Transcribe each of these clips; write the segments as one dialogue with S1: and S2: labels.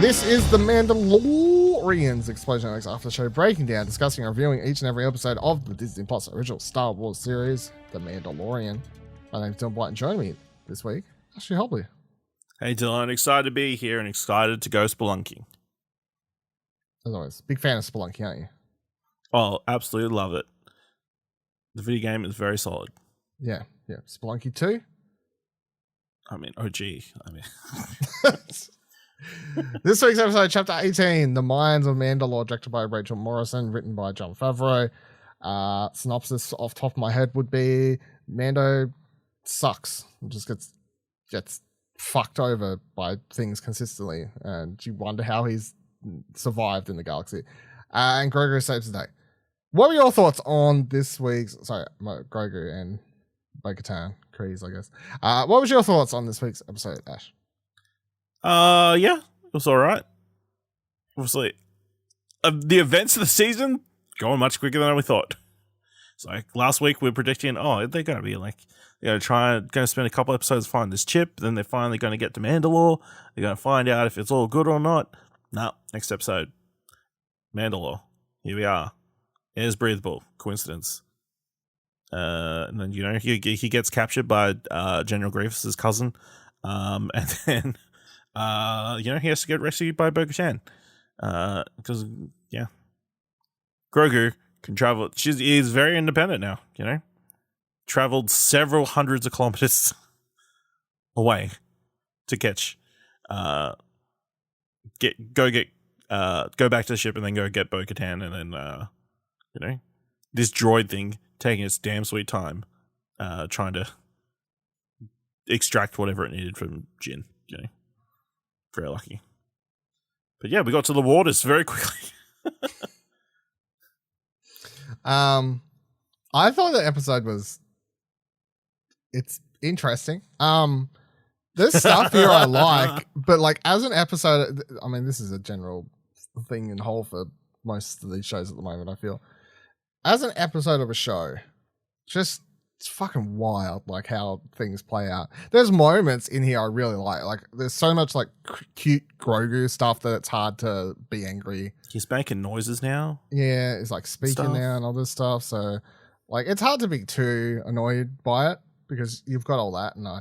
S1: This is the Mandalorian's Explosion Alex after show, breaking down, discussing, and reviewing each and every episode of the Disney Plus original Star Wars series, The Mandalorian. My name's Dylan White, and joining me this week, Ashley Hobley.
S2: Hey Dylan, excited to be here and excited to go spelunking.
S1: As always, big fan of Spelunky, aren't you?
S2: Oh, absolutely love it. The video game is very solid.
S1: Yeah. Spelunky 2?
S2: I mean, OG.
S1: This week's episode, Chapter 18, The Minds of Mandalore, directed by Rachel Morrison, written by Jon Favreau. Synopsis off top of my head would be Mando sucks. Just gets fucked over by things consistently, and you wonder how he's survived in the galaxy. And Grogu saves the day. What were your thoughts on this week's... Sorry, Grogu and Bo-Katan, Kryze, I guess. What was your thoughts on this week's episode, Ash?
S2: Yeah, it was all right. Obviously, the events of the season going much quicker than we thought. It's like last week we were predicting, they're going to be like, going to spend a couple episodes finding this chip. Then they're finally going to get to Mandalore. They're going to find out if it's all good or not. No, next episode, Mandalore. Here we are. It is breathable. Coincidence. And then he gets captured by General Grievous' cousin, and then. He has to get rescued by Bo-Katan. Because, Grogu can travel. He's very independent now, Traveled several hundreds of kilometers away to catch, go back to the ship and then go get Bo-Katan and then, this droid thing taking its damn sweet time, trying to extract whatever it needed from Jin, Very lucky. But yeah, we got to the waters very quickly.
S1: I thought the episode it's interesting. There's stuff here I like, but like as an episode, I mean, this is a general thing in whole for most of these shows at the moment, I feel. As an episode of a show, just it's fucking wild, like how things play out. There's moments in here I really like. Like there's so much like cute Grogu stuff that it's hard to be angry.
S2: He's making noises now.
S1: Yeah, he's like speaking now and all this stuff. So like it's hard to be too annoyed by it because you've got all that. And I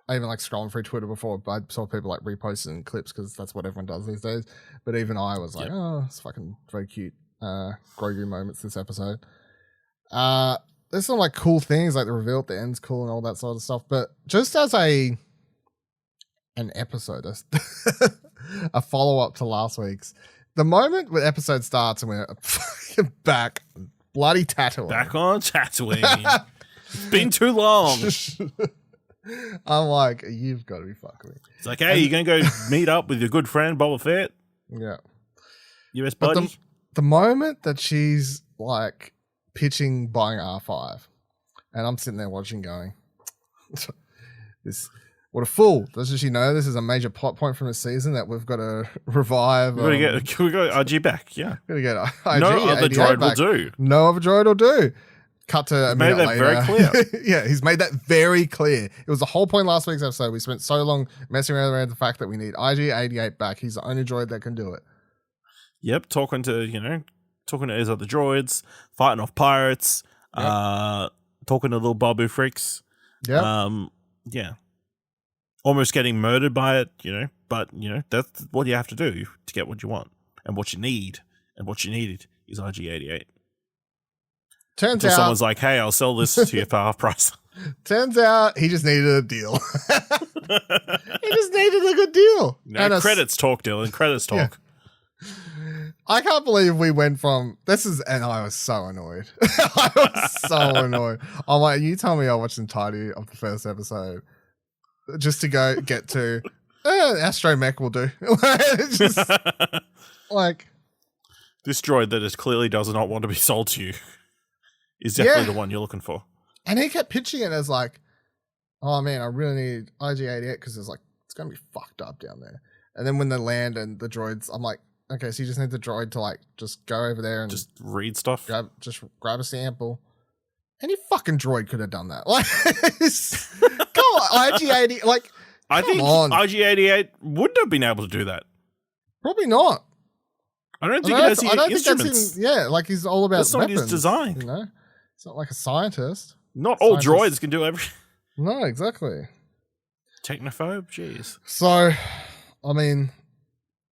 S1: even like scrolling through Twitter before, I saw people like reposting clips because that's what everyone does these days. But even I was like, it's fucking very cute Grogu moments this episode. There's some like cool things, like the reveal at the end's cool and all that sort of stuff. But just as an episode, a follow up to last week's, the moment the episode starts and we're back, bloody Tatooine.
S2: Back on Tatooine. It's been too long.
S1: I'm like, you've got to be fucking me.
S2: It's like, hey, you're going to go meet up with your good friend Boba Fett?
S1: Yeah.
S2: US buddy?
S1: The moment that she's like pitching buying R5, and I'm sitting there watching going, what a fool. Doesn't she know this is a major plot point from the season that we've got to revive?
S2: We got IG back, yeah.
S1: Gotta get IG.
S2: No other droid
S1: back.
S2: will do.
S1: No other droid will do. Cut to a minute later.
S2: Made that very clear.
S1: Yeah, he's made that very clear. It was the whole point last week's episode. We spent so long messing around the fact that we need IG-88 back. He's the only droid that can do it.
S2: Yep, talking to his other droids, fighting off pirates, talking to little Babu freaks.
S1: Yeah.
S2: Yeah. Almost getting murdered by it, but that's what you have to do to get what you want and what you need. And what you needed is IG-88.
S1: Turns out
S2: someone's like, hey, I'll sell this to you for half price.
S1: Turns out he just needed a deal. He just needed a good deal.
S2: No, credits talk, Dylan. Credits talk.
S1: Yeah. I can't believe we went from and I was so annoyed. I was so annoyed. I'm like, you tell me I watched the entirety of the first episode just to go get to astromech will do. Just, like
S2: this droid that clearly does not want to be sold to you is definitely the one you're looking for. And
S1: he kept pitching it as like, oh man, I really need IG-88 because it's going to be fucked up down there. And then when they land and the droids, I'm like, okay, so you just need the droid to like just go over there and
S2: just read stuff.
S1: Grab a sample. Any fucking droid could have done that. Like, come on, IG-88. Like,
S2: I think IG-88 wouldn't have been able to do that.
S1: Probably not.
S2: I don't think it has the instruments.
S1: That's like he's all about
S2: that's not
S1: weapons,
S2: his design.
S1: You know, it's not like a scientist.
S2: Not all droids can do everything.
S1: No, exactly.
S2: Technophobe, jeez.
S1: So, I mean,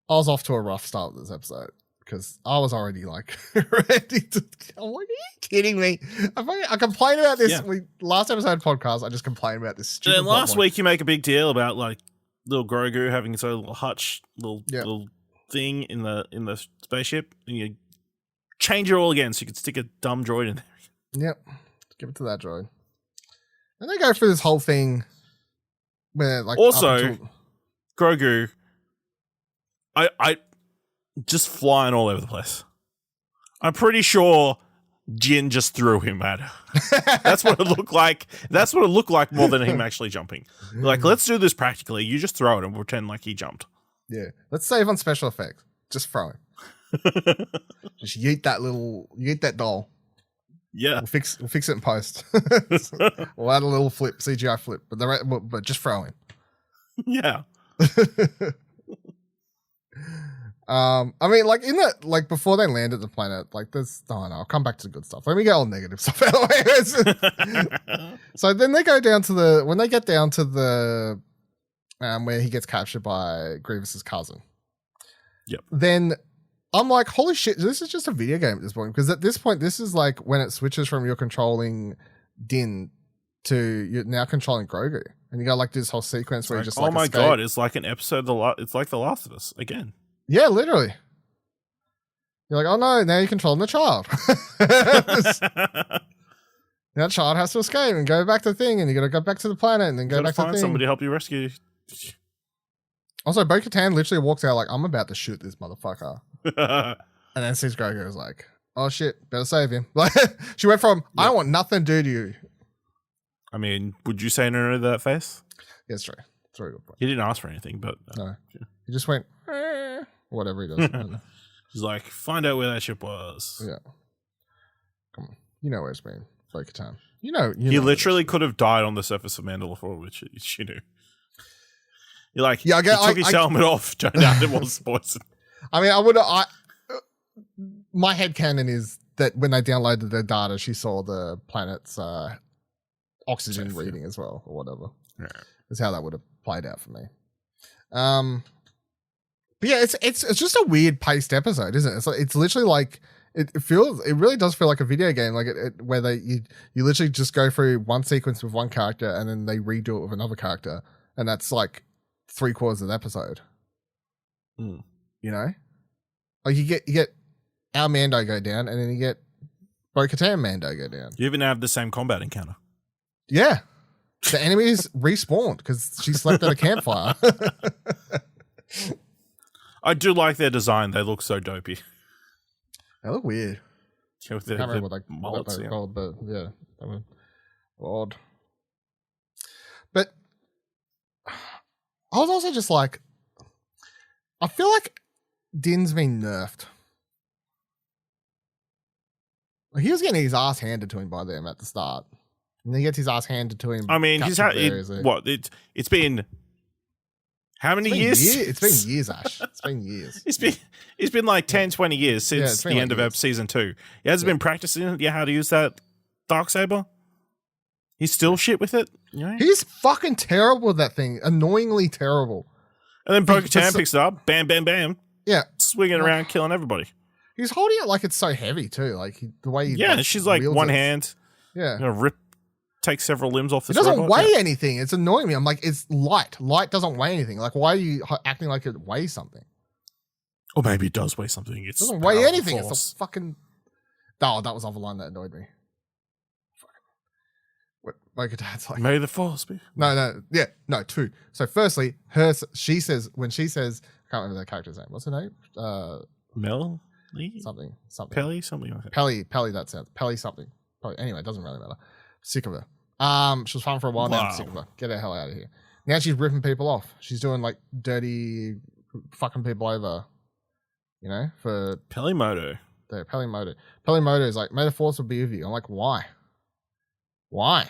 S1: I was off to a rough start with this episode because I was already like ready to. I'm like, are you kidding me? I complained about this.
S2: Yeah.
S1: Last episode podcast, I just complained about this stupid.
S2: And last week, you make a big deal about like little Grogu having his own little hutch, little thing in the spaceship, and you change it all again so you could stick a dumb droid in there.
S1: Yep, give it to that droid. And they go through this whole thing where, like,
S2: also Grogu, I just flying all over the place. I'm pretty sure Jin just threw him at her. That's what it looked like. That's what it looked like more than him actually jumping. Like, let's do this practically. You just throw it and pretend like he jumped.
S1: Yeah. Let's save on special effects. Just throw him. Just yeet that doll.
S2: Yeah.
S1: We'll fix it in post. We'll add a little flip, CGI flip, but just throw him.
S2: Yeah.
S1: I mean, like in that, like before they land at the planet, like there's, I'll come back to the good stuff. Let me get all negative stuff out of the way. So then they go down to when they get down to the, where he gets captured by Grievous's cousin.
S2: Yep.
S1: Then I'm like, holy shit, this is just a video game at this point. Because at this point, this is like when it switches from you're controlling Din to you're now controlling Grogu. And you got like this whole sequence where you just like,
S2: oh my
S1: escape.
S2: God, it's like an episode, it's like The Last of Us again.
S1: Yeah, literally. You're like, oh no, now you're controlling the child. Now child has to escape and go back to the thing, and you got to go back to the planet and then go back to the thing.
S2: Somebody to help you rescue.
S1: Also, Bo-Katan literally walks out like, I'm about to shoot this motherfucker. And then sees Grogu is like, oh shit, better save him. Like, she went from, I don't want nothing to do to you.
S2: I mean, would you say no to that face?
S1: Yeah, it's true. It's a very good point.
S2: He didn't ask for anything, but...
S1: No. He just went, whatever he does.
S2: He's like, find out where that ship was.
S1: Yeah. Come on. You know where it's been. Bo-Katan.
S2: He literally could have died on the surface of Mandalore, which you knew. You're like, he took his helmet off, turned out it was poison.
S1: I mean, my headcanon is that when they downloaded their data, she saw the planet's oxygen reading as well, or whatever.
S2: Yeah.
S1: That's how that would have played out for me. But yeah, it's just a weird paced episode, isn't it? It's literally like it really does feel like a video game, like where you literally just go through one sequence with one character and then they redo it with another character, and that's like 3/4 of the episode.
S2: Mm.
S1: You know, like you get our Mando go down, and then you get Bo-Katan Mando go down.
S2: You even have the same combat encounter.
S1: Yeah, the enemies respawned because she slept at a campfire. I
S2: do like their design. They look so dopey.
S1: They look weird.
S2: Yeah, with
S1: I can't remember
S2: what
S1: they're called, but yeah, they were odd. But I was also just like, I feel like Din's been nerfed. He was getting his ass handed to him by them at the start. And he gets his ass handed to him.
S2: I mean, it's been how many years?
S1: It's been years, Ash. It's been years.
S2: It's been like 10, 20 years since the end of season 2. He hasn't been practicing how to use that Darksaber. He's still shit with it. You know?
S1: He's fucking terrible with that thing. Annoyingly terrible.
S2: And then Bo-Katan picks it up. Bam, bam, bam.
S1: Yeah.
S2: Swinging around, killing everybody.
S1: He's holding it like it's so heavy too. Like the way he
S2: she's like one hand.
S1: Yeah.
S2: Take several limbs off this
S1: robot. It doesn't
S2: robot.
S1: weigh anything. It's annoying me. I'm like, it's light. Light doesn't weigh anything. Like, why are you acting like it weighs something?
S2: Or maybe it does weigh something. It
S1: doesn't weigh anything. Force. It's a fucking... Oh, that was the other line that annoyed me. Bo-Katan's like...
S2: May the force be.
S1: No. Yeah, no, 2. So firstly, she says... I can't remember that character's name. What's her name?
S2: Mel?
S1: Something.
S2: Pelly? Something like that.
S1: Pelly, that sounds... Pelly something. Anyway, it doesn't really matter. Sick of her. She was fun for a while. Now I'm sick of her. Get her hell out of here. Now she's ripping people off. She's doing like dirty, fucking people over. You know, for
S2: Pelimoto.
S1: Pelimoto. Pelimoto is like, may the force be with you. I'm like, why? Why?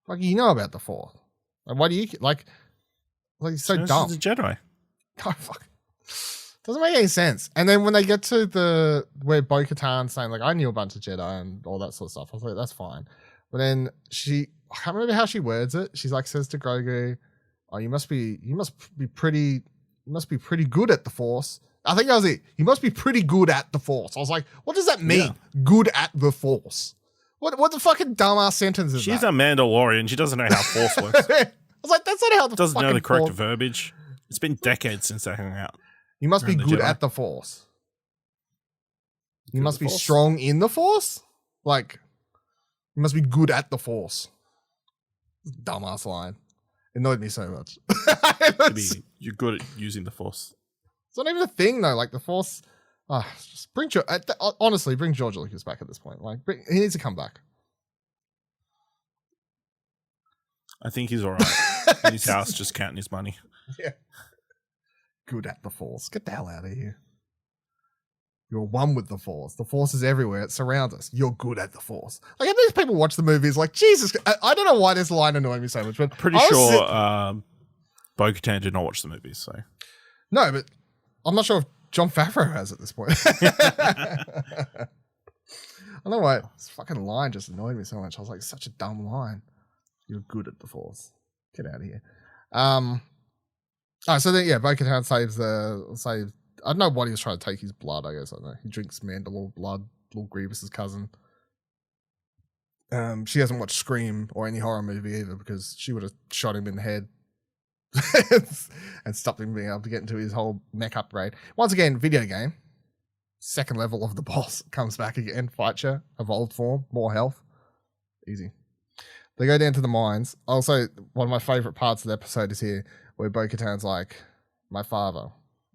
S1: Like, you know about the force. Like, why do you like? You're so dumb.
S2: She's a Jedi.
S1: Oh fuck. Doesn't make any sense. And then when they get to where Bo-Katan's saying, like, I knew a bunch of Jedi and all that sort of stuff, I was like, that's fine. But then I can't remember how she words it. She's like, says to Grogu, oh, you must be pretty good at the Force. I think that was it. You must be pretty good at the Force. I was like, what does that mean? Yeah. Good at the Force. What the fucking dumbass sentence is
S2: She's
S1: that?
S2: a Mandalorian. She doesn't know how Force works.
S1: I was like, that's not how the
S2: doesn't know the correct
S1: Force...
S2: verbiage. It's been decades since they hung out.
S1: You must be good at the Force. You must be strong in the Force? Like, you must be good at the Force. Dumbass line. It annoyed me so much.
S2: You're good at using the Force.
S1: It's not even a thing, though. Like, the Force... just bring honestly, bring George Lucas back at this point. Like, he needs to come back.
S2: I think he's all right. In his house, just counting his money.
S1: Yeah. Good at the Force. Get the hell out of here. You're one with the Force. The Force is everywhere. It surrounds us. You're good at the Force. Like, these people watch the movies like, Jesus. I don't know why this line annoyed me so much, but
S2: pretty sure Bo-Katan did not watch the movies. So
S1: no, but I'm not sure if Jon Favreau has at this point. I don't know why this fucking line just annoyed me so much. I was like, such a dumb line. You're good at the Force. Get out of here. So then, yeah, Bo-Katan saves. I don't know what he was trying to take his blood. I guess I don't know. He drinks Mandalore blood, little Grievous's cousin. She hasn't watched Scream or any horror movie either because she would have shot him in the head and stopped him being able to get into his whole mech upgrade. Once again, video game. Second level of the boss comes back again. Fight you, evolved form, more health. Easy. They go down to the mines. Also, one of my favorite parts of the episode is here where Bo-Katan's like, my father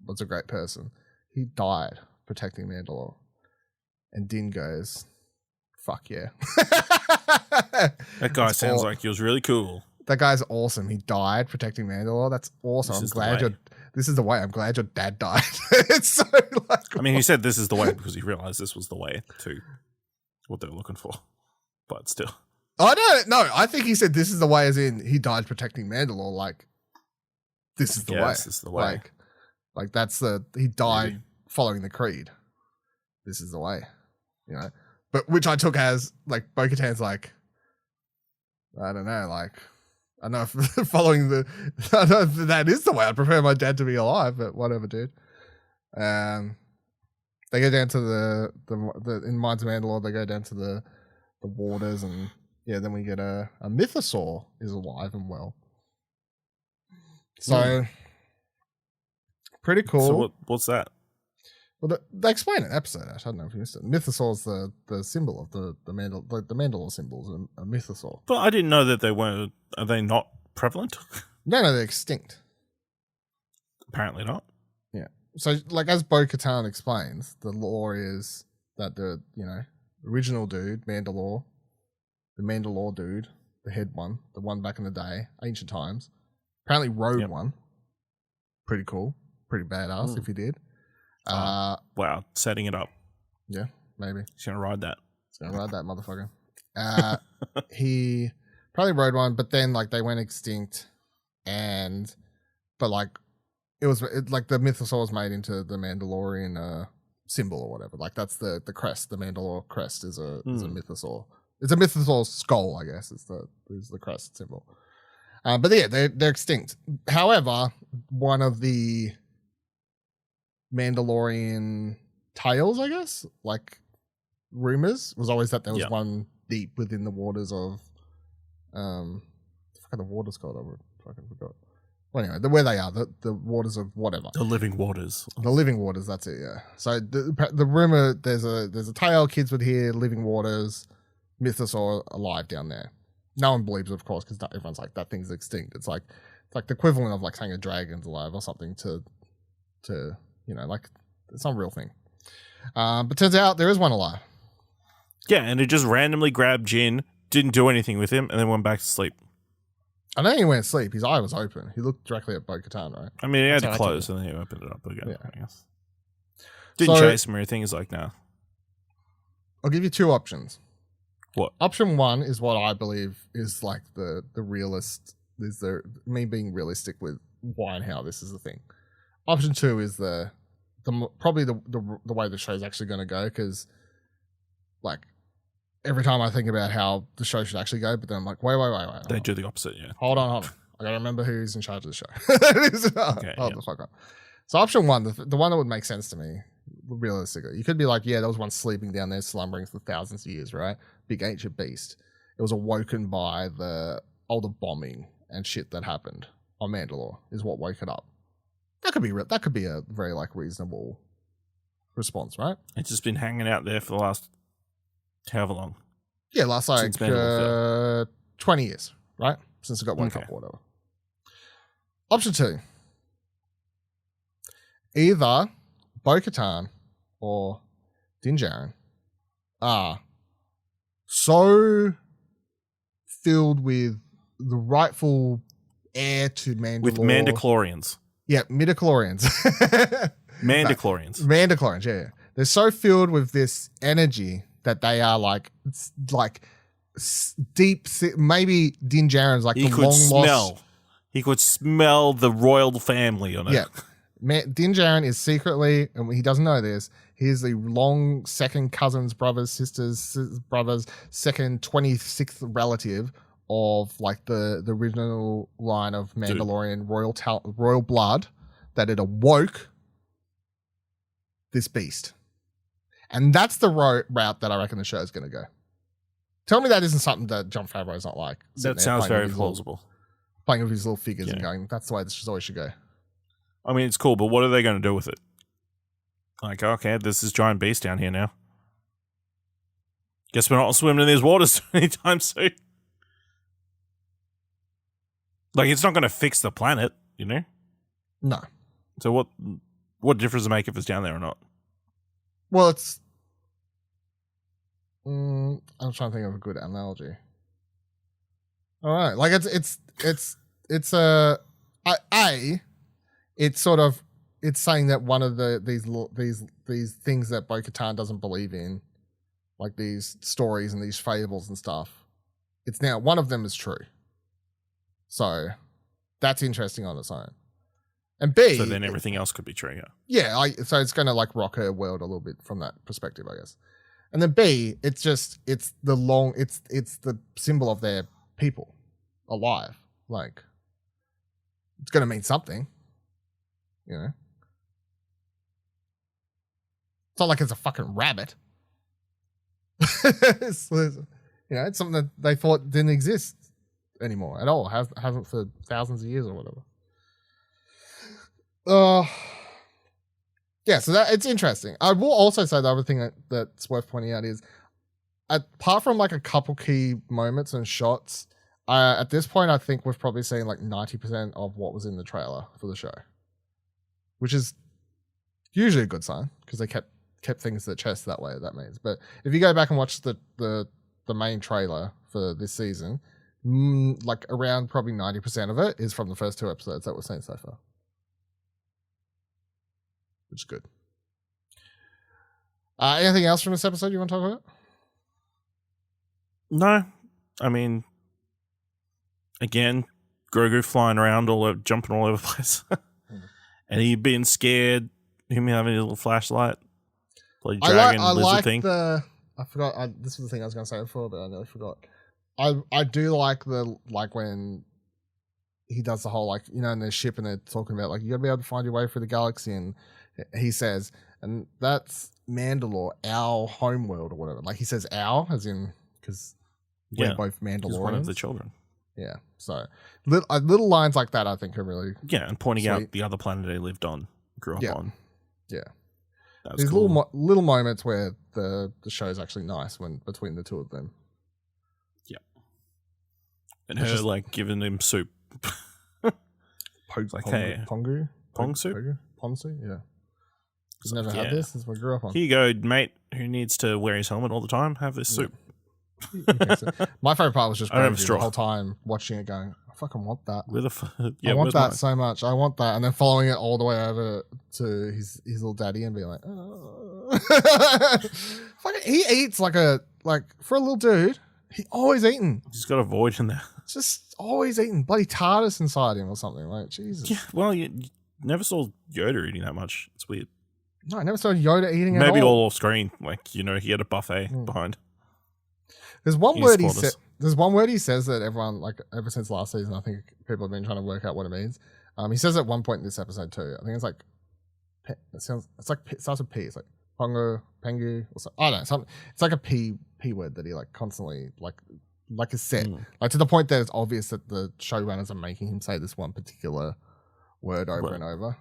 S1: was a great person. He died protecting Mandalore. And Din goes, fuck yeah.
S2: That guy sounds like he was really cool.
S1: That guy's awesome. He died protecting Mandalore. That's awesome. This is the way. I'm glad your dad died. It's so like...
S2: I mean, he said this is the way because he realized this was the way to what they were looking for. But still.
S1: Oh, no. I think he said this is the way as in he died protecting Mandalore. Like, this is the way.
S2: This is the way.
S1: Like that's he died following the creed. This is the way, you know. But which I took as like Bo-Katan's like, I don't know, like I know if following I know if that is the way. I'd prefer my dad to be alive, but whatever, dude. They go down to the in Mines of Mandalore. They go down to the waters, and yeah, then we get a mythosaur is alive and well. So. Pretty cool.
S2: So what's that?
S1: Well, they explain it in the episode. I don't know if you missed it. Mythosaur's the symbol of the Mandalore symbols. A mythosaur.
S2: But I didn't know that they were. Are they not prevalent?
S1: No, they're extinct.
S2: Apparently not.
S1: Yeah. So, like as Bo-Katan explains, the lore is that the original dude, Mandalore, the Mandalore dude, the head one, the one back in the day, ancient times, apparently rode one. Pretty cool. Pretty badass if he did.
S2: Wow, setting it up.
S1: Yeah, maybe.
S2: He's going to ride that.
S1: He's going to ride that motherfucker. He probably rode one, but then like they went extinct but like it was like the mythosaur was made into the Mandalorian symbol or whatever. Like that's the crest. The Mandalore crest is a mythosaur. It's a mythosaur skull, I guess. Is the crest symbol. But yeah, they're extinct. However, one of the Mandalorian tales, I guess, like rumors, was always that there was one deep within the waters of the water's called. I fucking forgot. Well, anyway, where they are, the waters of whatever.
S2: The living waters.
S1: The living waters. That's it. Yeah. So the rumor there's a tale kids would hear living waters, mythosaur alive down there. No one believes it, of course, because everyone's like, that thing's extinct. It's like the equivalent of like saying a dragon's alive or something to like it's not a real thing. But turns out there is one alive.
S2: Yeah, and it just randomly grabbed Jin, didn't do anything with him, and then went back to sleep.
S1: I know he went to sleep. His eye was open. He looked directly at Bo-Katan, right?
S2: I mean, he had to close, and then he opened it up again, I guess. Didn't chase him or anything. He's like, no.
S1: I'll give you two options.
S2: What?
S1: Option one is what I believe is like the realist, is me being realistic with why and how this is a thing. Option 2 is probably the way the show's actually going to go, because like every time I think about how the show should actually go, but then I'm like, wait.
S2: They do the opposite, yeah.
S1: Hold on. I gotta remember who's in charge of the show. Hold the fuck up. So option 1, the one that would make sense to me, realistically, you could be like, yeah, there was one sleeping down there, slumbering for thousands of years, right? Big ancient beast. It was awoken by all the bombing and shit that happened on Mandalore, is what woke it up. That could be a very like reasonable response, right?
S2: It's just been hanging out there for the last however long.
S1: Yeah, last like 20 years, right? Since it got woken up or whatever. Option 2. Either Bo-Katan or Din Djarin are so filled with the rightful heir to Mandalore.
S2: With Mandalorians.
S1: Yeah, midichlorians.
S2: Mandalorians.
S1: Mandalorians, yeah. They're so filled with this energy that they are like deep. Maybe Din Djarin's like the long lost.
S2: He could smell the royal family on it.
S1: Yeah. Din Djarin is secretly, and he doesn't know this, he is the long second cousins, brothers, sisters, brothers, second 26th relative of like the original line of Mandalorian royal blood, that it awoke this beast. And that's the route that I reckon the show is going to go. Tell me that isn't something that Jon Favreau is not like.
S2: That sounds very plausible.
S1: Playing with his little figures and going, that's the way this always should go.
S2: I mean, it's cool, but what are they going to do with it? Like, okay, there's this giant beast down here now. Guess we're not swimming in these waters anytime soon. Like, it's not going to fix the planet, you know?
S1: No.
S2: So what difference does it make if it's down there or not?
S1: Well, it's... I'm trying to think of a good analogy. All right, like it's saying that one of these things that Bo-Katan doesn't believe in, like these stories and these fables and stuff, it's now one of them is true. So that's interesting on its own. And B,
S2: so then everything else could be true.
S1: Yeah, so it's going to like rock her world a little bit from that perspective, I guess. And then B, it's the symbol of their people alive. Like, it's going to mean something, you know. It's not like it's a fucking rabbit. It's something that they thought didn't exist anymore at all. Hasn't for thousands of years or whatever. Yeah, so that it's interesting. I will also say the other thing that's worth pointing out is, apart from like a couple key moments and shots, at this point I think we've probably seen like 90% of what was in the trailer for the show, which is usually a good sign because they kept things to the chest that way. That means, but if you go back and watch the main trailer for this season, like around probably 90% of it is from the first 2 episodes that we've seen so far. Which is good. Anything else from this episode you want to talk about?
S2: No. I mean, again, Grogu flying around, jumping all over the place. And he being scared, him having a little flashlight. Bloody dragon lizard thing.
S1: I forgot. This was the thing I was going to say before, but I nearly forgot. I do like when he does the whole, like, you know, in their ship and they're talking about, like, you got to be able to find your way through the galaxy, and he says, and that's Mandalore, our home world or whatever. Like, he says our, as in, because we're both Mandalorians.
S2: He's one of the children.
S1: Yeah. So, little lines like that I think are really
S2: and pointing out the other planet they lived on, grew up on. Yeah.
S1: There's cool. little moments where the show's actually nice when between the two of them.
S2: Yeah. And her, like, giving him soup.
S1: Like, hey.
S2: Pong soup?
S1: Ponzu, yeah. He's never had this since we grew up on.
S2: Here you go, mate, who needs to wear his helmet all the time. Have this soup.
S1: My favorite part was just the whole time watching it going, I fucking want that. I want that so much. I want that. And then following it all the way over to his little daddy and being like, oh. He eats like for a little dude, he always eating.
S2: He's got a void in there.
S1: Just always eating. Bloody TARDIS inside him or something. Like, Jesus.
S2: Yeah, well, never saw Yoda eating that much. It's weird.
S1: No, I never saw Yoda eating
S2: Maybe
S1: at all.
S2: all off screen. Like, he had a buffet behind.
S1: There's one word he said. There's one word he says that everyone, like, ever since last season, I think people have been trying to work out what it means. He says at one point in this episode too. I think it's like, it starts with P. It's like Pongo, Pengu, or something. I don't know. Something. It's like a P word that he like constantly like is said, like to the point that it's obvious that the showrunners are making him say this one particular word over and over.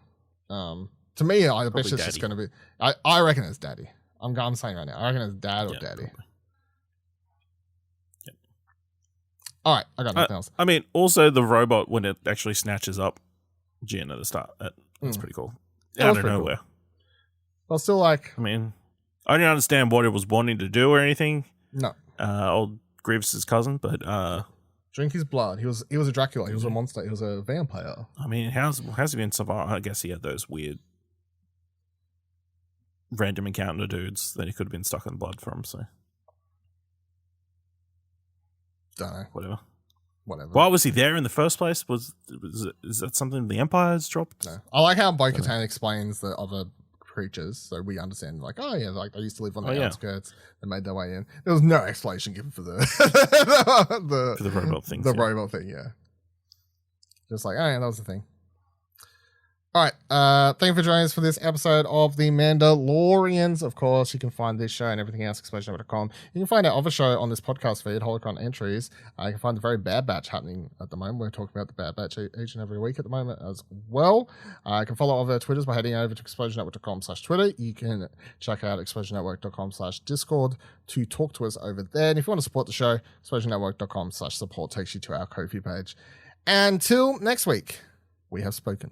S1: To me, I bet it's just going to be. I reckon it's daddy. I'm saying right now. I reckon it's dad or daddy.
S2: Yep.
S1: All right, I got nothing else.
S2: I mean, also the robot when it actually snatches up Jin at the start. That's pretty cool. Out of nowhere.
S1: Cool. Well, still like.
S2: I mean, I don't understand what it was wanting to do or anything.
S1: No.
S2: Old Grievous's cousin, but
S1: drink his blood. He was a Dracula. He was a monster. He was a vampire.
S2: I mean, how's he been survived? I guess he had those weird random encounter dudes that he could have been stuck in blood from. So
S1: don't know.
S2: Whatever.
S1: Why
S2: was he there in the first place? Is that something the Empire's dropped?
S1: No. I like how Bo-Katan explains the other creatures, so we understand. Like, oh yeah, like they used to live on the outskirts. They made their way in. There was no explanation given for the
S2: for the robot thing.
S1: Robot thing, yeah. Just like, oh yeah, that was the thing. All right, thank you for joining us for this episode of The Mandalorians. Of course, you can find this show and everything else at ExplosionNetwork.com. You can find our other show on this podcast feed, Holocron Entries. You can find the very Bad Batch happening at the moment. We're talking about the Bad Batch each and every week at the moment as well. You can follow other Twitters by heading over to ExplosionNetwork.com/Twitter. You can check out ExplosionNetwork.com/Discord to talk to us over there. And if you want to support the show, ExplosionNetwork.com/support takes you to our Ko-fi page. Until next week, we have spoken.